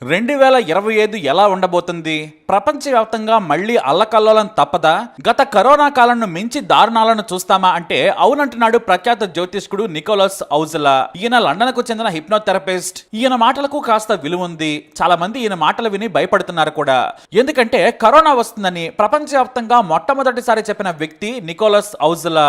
2025 ఎలా ఉండబోతుంది? ప్రపంచవ్యాప్తంగా మళ్లీ అల్లకల్లోలం తప్పదా? గత కరోనా కాలంను మించి దారుణాలను చూస్తామా అంటే అవునంటున్నాడు ప్రఖ్యాత జ్యోతిష్కుడు నికోలస్ ఔజలా. ఈయన లండన్ కు చెందిన హిప్నోథెరపిస్ట్. ఈయన మాటలకు కాస్త విలువ ఉంది. చాలా మంది ఈయన మాటలు విని భయపడుతున్నారు కూడా. ఎందుకంటే కరోనా వస్తుందని ప్రపంచవ్యాప్తంగా మొట్టమొదటిసారి చెప్పిన వ్యక్తి నికోలస్ ఔజలా.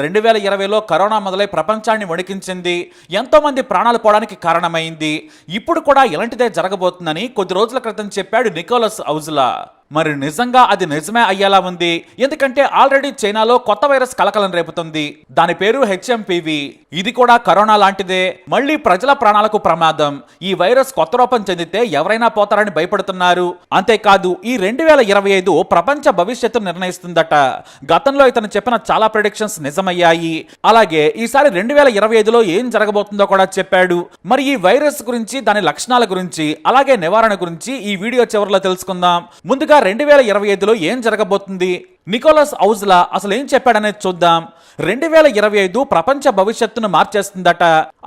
2020లో కరోనా మొదలై ప్రపంచాన్ని వణికించింది. ఎంతో మంది ప్రాణాలు పోవడానికి కారణమైంది. ఇప్పుడు కూడా ఇలాంటిదే జరగబోతుందని కొద్ది రోజుల క్రితం చెప్పాడు నికోలస్ ఔజలా. మరి నిజంగా అది నిజమే అయ్యేలా ఉంది. ఎందుకంటే ఆల్రెడీ చైనాలో కొత్త వైరస్ కలకలం రేపుతుంది. దాని పేరు హెచ్ఎంపివి. ఇది కూడా కరోనా లాంటిదే. మళ్ళీ ప్రజల ప్రాణాలకు ప్రమాదం. ఈ వైరస్ కొత్త రూపం చెందితే ఎవరైనా పోతారని భయపడుతున్నారు. అంతేకాదు ఈ 2025 ప్రపంచ భవిష్యత్తు నిర్ణయిస్తుందట. గతంలో ఇతను చెప్పిన చాలా ప్రెడిక్షన్స్ నిజమయ్యాయి. అలాగే ఈసారి 2025లో ఏం జరగబోతుందో కూడా చెప్పాడు. మరి ఈ వైరస్ గురించి, దాని లక్షణాల గురించి, అలాగే నివారణ గురించి ఈ వీడియో చివరిలో తెలుసుకుందాం. ముందుగా 2025లో ఏం జరగబోతుంది, నికోలస్ ఔజలా అసలు ఏం చెప్పాడనేది చూద్దాం. 2025 ప్రపంచ భవిష్యత్తును మార్చేస్తుందట.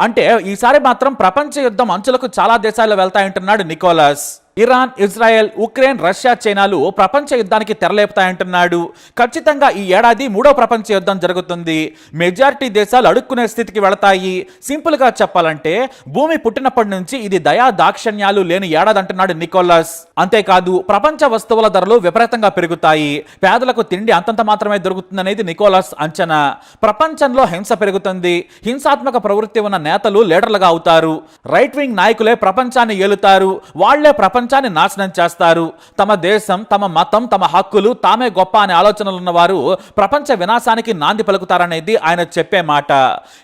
అంటే ఈసారి మాత్రం ప్రపంచ యుద్ధం అంచులకు చాలా దేశాలు వెళ్తాయంటున్నాడు Nicholas. Iran, Israel, Ukraine, Russia, చైనాలు ప్రపంచ యుద్ధానికి తెరలేపుతాయంటున్నాడు. ఖచ్చితంగా ఈ ఏడాది 3వ ప్రపంచ యుద్ధం జరుగుతుంది. మెజారిటీ దేశాలు అడుక్కునే స్థితికి వెళతాయి. సింపుల్ గా చెప్పాలంటే భూమి పుట్టినప్పటి నుంచి ఇది దయా దాక్షణ్యాలు లేని ఏడాది అంటున్నాడు నికోలస్. అంతేకాదు ప్రపంచ వస్తువుల ధరలు విపరీతంగా పెరుగుతాయి. పేదలకు తిండి అంతంత మాత్రమే దొరుకుతుందనేది నికోలస్ అంచనా. ప్రపంచంలో హింస పెరుగుతుంది. హింసాత్మక ప్రవృత్తి ఉన్న నేతలు లీడర్లుగా అవుతారు. రైట్ వింగ్ నాయకులే ప్రపంచాన్ని ఏలుతారు. వాళ్లే ప్రపంచాన్ని నాశనం చేస్తారు. తమ దేశం, తమ మతం, తమ హక్కులు తామే గొప్ప అనే ఆలోచనలు ఉన్నవారు ప్రపంచ వినాశానికి నాంది పలుకుతారనేది ఆయన చెప్పే మాట.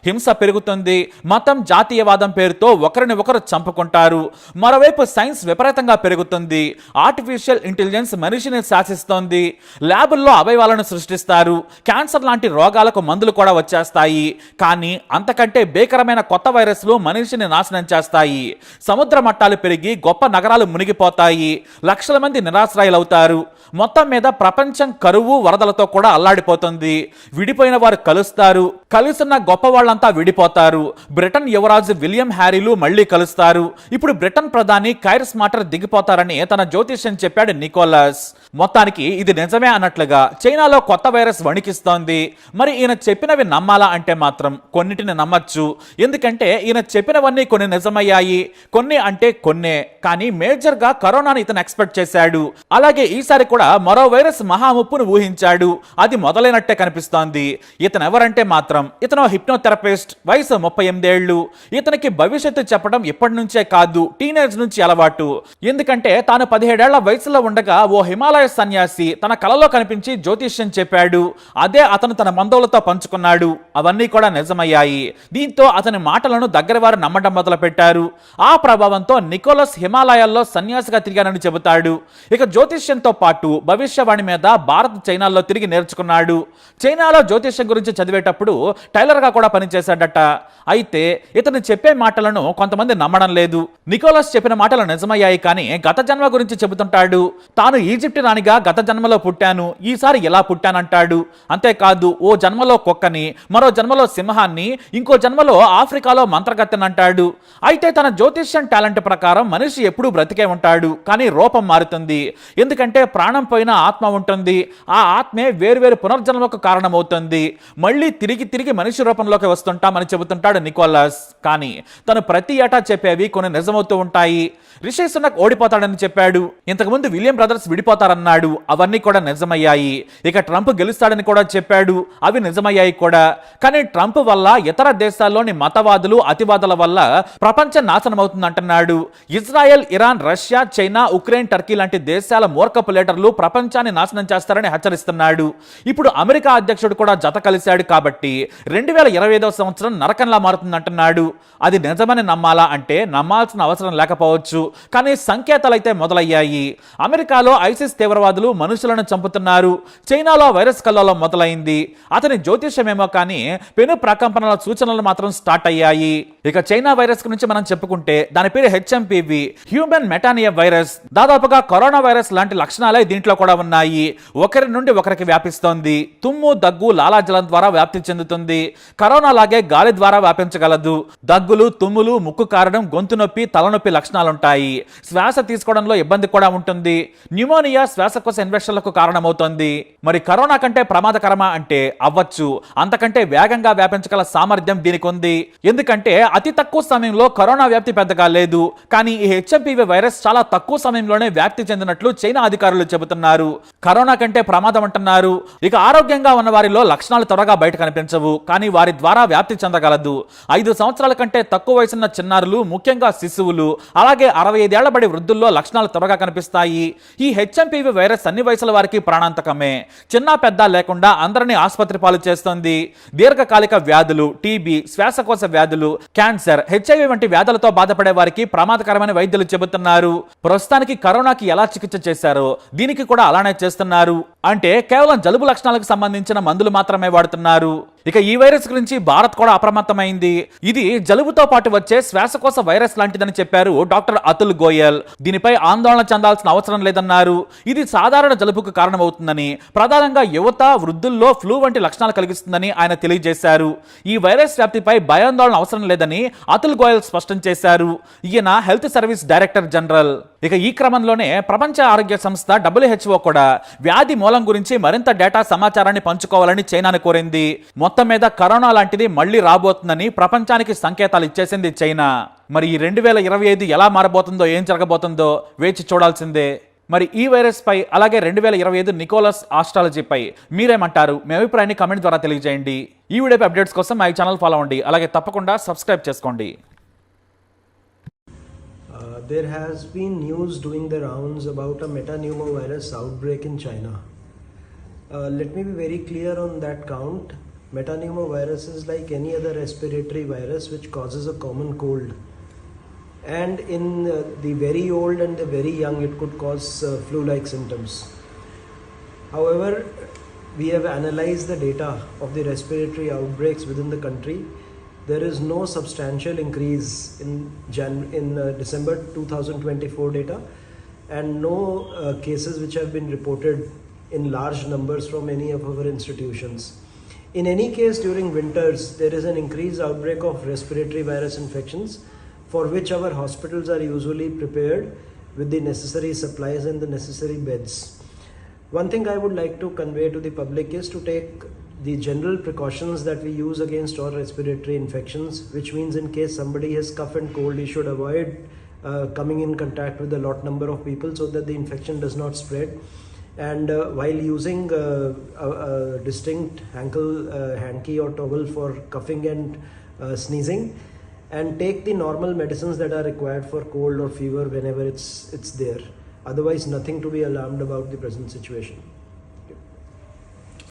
హింస పెరుగుతుంది. మతం, జాతీయవాదం పేరుతో ఒకరిని ఒకరు చంపుకుంటారు. మరోవైపు సైన్స్ విపరీతంగా పెరుగుతుంది. ఆర్టిఫిషియల్ ఇంటెలిజెన్స్ మనిషిని శాసిస్తోంది. ల్యాబుల్లో అవయవాలను సృష్టిస్తారు. క్యాన్సర్ లాంటి రోగాలకు మందులు కూడా వచ్చేస్తాయి. కానీ అంతకంటే భీకరమైన కొత్త వైరస్లు మనిషిని నాశనం చేస్తాయి. సముద్ర మట్టాలు పెరిగి గొప్ప నగరాలు మునిగిపోతాయి. లక్షల మంది నిరాశ్రయులవుతారు. మొత్తం మీద ప్రపంచం కరువు, వరదలతో కూడా అల్లాడిపోతుంది. విడిపోయిన వారు కలుస్తారు. కలుస్తున్న గొప్ప వాళ్ళంతా విడిపోతారు. బ్రిటన్ యువరాజు విలియం హ్యారీలు మళ్లీ కలుస్తారు. ఇప్పుడు బ్రిటన్ ప్రధాని కైర్ స్మార్టర్ దిగిపోతారని తన జ్యోతిష్యం చెప్పాడు నికోలస్. మొత్తానికి ఇది నిజమే అన్నట్లుగా చైనాలో కొత్త వైరస్ వణికిస్తోంది. మరి ఈయన చెప్పినవి నమ్మాలా అంటే మాత్రం కొన్నిటిని నమ్మచ్చు. ఎందుకంటే ఈయన చెప్పినవన్నీ కొన్ని నిజమయ్యాయి. కొన్ని అంటే కొన్నే. కానీ మేజర్ గా కరోనాని ఇతను ఎక్స్పెక్ట్ చేశాడు. అలాగే ఈసారి కూడా మరో వైరస్ మహాముప్పును ఊహించాడు. అది మొదలైనట్టే కనిపిస్తోంది. ఇతను ఎవరంటే మాత్రం ఇతను హిప్నోథెరపిస్ట్. వయసు 38 ఏళ్లు. ఇతనికి భవిష్యత్తు చెప్పడం ఇప్పటి నుంచే కాదు, టీనేజ్ నుంచి అలవాటు. ఎందుకంటే తాను 17 ఏళ్ల వయసులో ఉండగా ఓ హిమాలయ సన్యాసి తన కలలో కనిపించి జ్యోతిష్యం చెప్పాడు. అదే అతను తన బంధువులతో పంచుకున్నాడు. అవన్నీ కూడా నిజమయ్యాయి. దీంతో అతని మాటలను దగ్గర వారు నమ్మడం మొదలు పెట్టారు. ఆ ప్రభావంతో నికోలస్ హిమాలయాల్లో సన్యాసిగా తిరిగానని చెబుతాడు. ఇక జ్యోతిష్యంతో పాటు భవిష్యవాణి మీద భారత్, చైనాల్లో తిరిగి నేర్చుకున్నాడు. చైనాలో జ్యోతిష్యం గురించి చదివేటప్పుడు టైలర్ గా కూడా పనిచేశాడట. అయితే ఇతను చెప్పే మాటలను కొంతమంది నమ్మడం లేదు. నికోలస్ చెప్పిన మాటలు నిజమయ్యాయి కానీ గత జన్మ గురించి చెబుతుంటాడు. తాను ఈజిప్ట్ రాణిగా గత జన్మలో పుట్టాను, ఈసారి ఎలా పుట్టానంటాడు. అంతేకాదు ఓ జన్మలో కుక్కని, మరో జన్మలో సింహాన్ని, ఇంకో జన్మలో ఆఫ్రికాలో మంత్రగత్తెనంటాడు. అయితే తన జ్యోతిష్యం టాలెంట్ ప్రకారం మనిషి ఎప్పుడూ బ్రతికే ఉంటాడు. కానీ రూపం మారుతుంది. ఎందుకంటే ప్రాణం పోయిన ఆత్మ ఉంటుంది. ఆ ఆత్మే వేరువేరు పునర్జన్మకు కారణమవుతుంది. మళ్ళీ తిరిగి తిరిగి మనిషి రూపంలోకి వస్తుంటామని చెబుతుంటాడు నికోలస్. కానీ తను ప్రతి ఏటా చెప్పేవి కొన్ని నిజమవుతూ ఉంటాయి. రిషి సునక్ ఓడిపోతాడని చెప్పాడు. ఇంతకుముందు విలియం బ్రదర్స్ విడిపోతారన్నాడు. అవన్నీ కూడా నిజమయ్యాయి. ఇక ట్రంప్ గెలుస్తాడని కూడా చెప్పాడు. అవి నిజమయ్యాయి కూడా. కానీ ట్రంప్ వల్ల ఇతర దేశాల్లోని మతవాదులు, అతివాదుల వల్ల ప్రపంచం నాశనం అవుతుందంటున్నాడు. Israel, Iran, Russia, China, Ukraine, Turkey లాంటి దేశాల మూర్ఖపు లీడర్లు ప్రపంచాన్ని నాశనం చేస్తారని హెచ్చరిస్తున్నాడు. ఇప్పుడు అమెరికా అధ్యక్షుడు కూడా జత కలిశాడు. కాబట్టి 2025వ సంవత్సరం నరకంలా మారుతుందంటున్నాడు. అది నిజమని నమ్మాలా అంటే నమ్మాల్సిన అవసరం లేకపోవచ్చు. కానీ సంకేతాలైతే మొదలయ్యాయి. అమెరికాలో ఐసిస్ తీవ్రవాదులు మనుషులను చంపుతున్నారు. చైనాలో వైరస్ కల్లోలం మొదలైంది. అతని జ్యోతిష్యమేమో కానీ పెను ప్రకంపనల సూచనలు మాత్రం స్టార్ట్ అయ్యాయి. ఇక చైనా వైరస్ గురించి మనం చెప్పుకుంటే దాని పేరు హెచ్ఎంపివి, హ్యూమన్ మెటానియా వైరస్. దాదాపుగా కరోనా వైరస్ లాంటి లక్షణాలే దీంట్లో కూడా ఉన్నాయి. ఒకరి నుండి ఒకరికి వ్యాపిస్తోంది. తుమ్ము, దగ్గు, లాలాజలం ద్వారా వ్యాప్తి చెందుతుంది. ఉంటుంది. కరోనా లాగే గాలి ద్వారా వ్యాపించగలదు. దగ్గులు, తుమ్ములు, ముక్కు కారడం, గొంతు నొప్పి, తలనొప్పి లక్షణాలుంటాయి. శ్వాస తీసుకోవడంలో ఇబ్బంది కూడా ఉంటుంది. న్యూమోనియా, శ్వాసకోశ ఇన్ఫెక్షన్లకు కారణమవుతుంది. మరి కరోనా కంటే ప్రమాదకరమా అంటే అవ్వచ్చు. అంతకంటే వేగంగా వ్యాపించగల సామర్థ్యం దీనికి ఉంది. ఎందుకంటే అతి తక్కువ సమయంలో కరోనా వ్యాప్తి పెద్దగా లేదు. కానీ ఈ హెచ్ఎంపీవీ వైరస్ చాలా తక్కువ సమయంలోనే వ్యాప్తి చెందినట్లు చైనా అధికారులు చెబుతున్నారు. కరోనా కంటే ప్రమాదం అంటున్నారు. ఇక ఆరోగ్యంగా ఉన్న వారిలో లక్షణాలు త్వరగా బయట కనిపించవు, కానీ వారి ద్వారా వ్యాప్తి చెందగలదు. 5 సంవత్సరాల కంటే తక్కువ వయసున్న చిన్నారులు, ముఖ్యంగా శిశువులు, అలాగే 65 ఏళ్ల బడి వృద్ధుల్లో లక్షణాలు త్వరగా కనిపిస్తాయి. ఈ హెచ్ఎంపీవీ వైరస్ అన్ని వయసుల వారికి ప్రాణాంతకమే. చిన్న పెద్ద లేకుండా అందరినీ ఆసుపత్రి పాలు చేస్తుంది. దీర్ఘకాలిక వ్యాధులు, టీబీ, శ్వాసకోశ వ్యాధులు, క్యాన్సర్, హెచ్ఐవి వంటి వ్యాధులతో బాధపడే వారికి ప్రమాదకరమైన వైద్యులు చెబుతున్నారు. ప్రస్తుతానికి కరోనాకి ఎలా చికిత్స చేశారో దీనికి కూడా అలానే చేస్తున్నారు. అంటే కేవలం జలుబు లక్షణాలకు సంబంధించిన మందులు మాత్రమే వాడుతున్నారు. ఇక ఈ వైరస్ గురించి భారత్ కూడా అప్రమత్తమైంది. ఇది జలుబుతో పాటు వచ్చే శ్వాసకోశ వైరస్ లాంటిదని చెప్పారు డాక్టర్ అతుల్ గోయల్. దీనిపై ఆందోళన చెందాల్సిన అవసరం లేదన్నారు. ఇది సాధారణ జలుబుకు కారణమవుతుందని, ప్రధానంగా యువత, వృద్ధుల్లో ఫ్లూ వంటి లక్షణాలు కలిగిస్తుందని ఆయన తెలియజేశారు. ఈ వైరస్ వ్యాప్తిపై భయాందోళన అవసరం లేదని అతుల్ గోయల్ స్పష్టం చేశారు. ఈయన హెల్త్ సర్వీస్ డైరెక్టర్ జనరల్. ఇక ఈ క్రమంలోనే ప్రపంచ ఆరోగ్య సంస్థ WHO కూడా వ్యాధి మూలం గురించి మరింత డేటా సమాచారాన్ని పంచుకోవాలని చైనాను కోరింది. మొత్తం మీద కరోనా లాంటిది మళ్లీ రాబోతుందని ప్రపంచానికి సంకేతాలు ఇచ్చేసింది చైనా. మరి ఈ 2025 ఎలా మారబోతుందో, ఏం జరగబోతుందో వేచి చూడాల్సిందే. మరి ఈ వైరస్ పై, అలాగే 2025 నికోలస్ ఆస్ట్రాలజీపై మీరేమంటారు? మీ అభిప్రాయాన్ని కమెంట్ ద్వారా తెలియజేయండి. ఈ వీడియోపై అప్డేట్స్ కోసం మా ఛానల్ ఫాలో అవ్వండి, అలాగే తప్పకుండా సబ్స్క్రైబ్ చేసుకోండి. There has been news doing the rounds about a metapneumovirus outbreak in China. Let me be very clear on that count. Metapneumovirus is like any other respiratory virus which causes a common cold. And in the very old and the very young, it could cause flu-like symptoms. However, we have analyzed the data of the respiratory outbreaks within the country. There is no substantial increase in December 2024 data, and no cases which have been reported in large numbers from any of our institutions. In any case, during winters, there is an increased outbreak of respiratory virus infections, for which our hospitals are usually prepared with the necessary supplies and the necessary beds. One thing I would like to convey to the public is to take the general precautions that we use against all respiratory infections, which means in case somebody has cough and cold, he should avoid coming in contact with a lot number of people so that the infection does not spread. And while using a distinct hanky or towel for coughing and sneezing, and take the normal medicines that are required for cold or fever whenever it's there. Otherwise, nothing to be alarmed about the present situation.